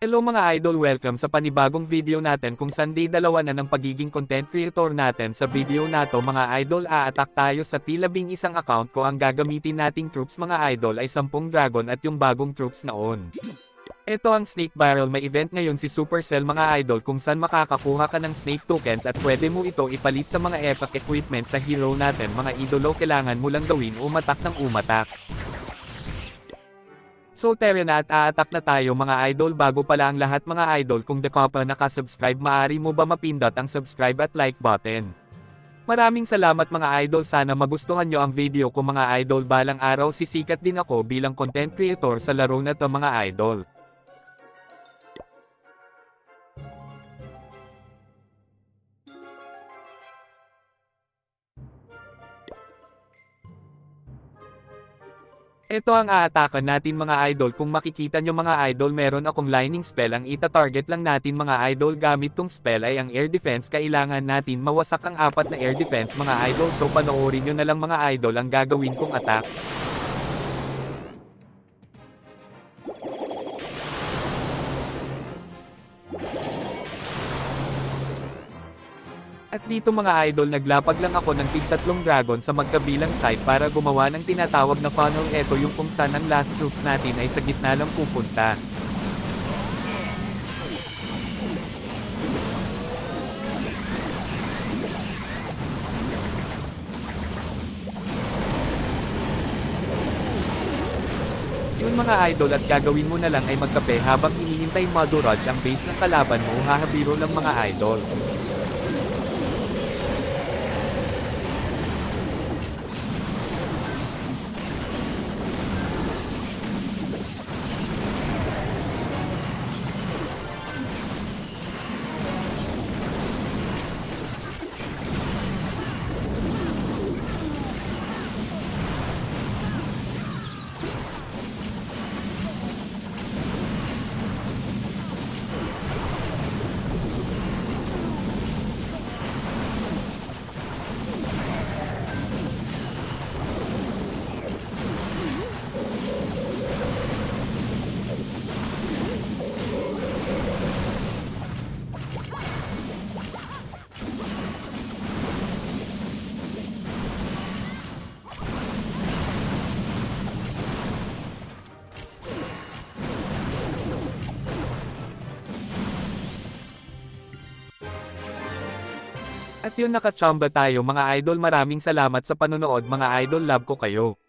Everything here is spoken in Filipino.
Hello mga idol, welcome sa panibagong video natin kung saan day dalawa na ng pagiging content creator natin. Sa video nato mga idol, a-attack tayo sa T11 account ko. Ang gagamitin nating troops mga idol ay 10 dragon at yung bagong troops naon. Ito ang Snake Barrel. May event ngayon si Supercell mga idol kung saan makakakuha ka ng Snake tokens at pwede mo ito ipalit sa mga epic equipment sa hero natin mga idolo. Kailangan mo lang gawin umatak ng umatak. So tara na at a-attack na tayo mga idol. Bago pala ang lahat mga idol, kung di ka pa nakasubscribe, maaari mo ba mapindot ang subscribe at like button. Maraming salamat mga idol, sana magustuhan nyo ang video ko mga idol. Balang araw sisikat din ako bilang content creator sa laro na to mga idol. Ito ang aatakan natin mga idol. Kung makikita nyo mga idol, meron akong lightning spell. Ang ita-target lang natin mga idol gamit tong spell ay ang air defense. Kailangan natin mawasak ang 4 na air defense mga idol. So panoorin nyo na lang mga idol ang gagawin kong attack. At dito mga idol, naglapag lang ako ng tig-3 dragon sa magkabilang side para gumawa ng tinatawag na funnel. Ito yung kung saan ang last troops natin ay sa gitna lang pupunta. Yun mga idol, at gagawin mo na lang ay magkape habang hinihintay madurage ang base ng kalaban mo. Hahabiro lang mga idol. At yun, nakachamba tayo mga idol. Maraming salamat sa panonood mga idol, love ko kayo.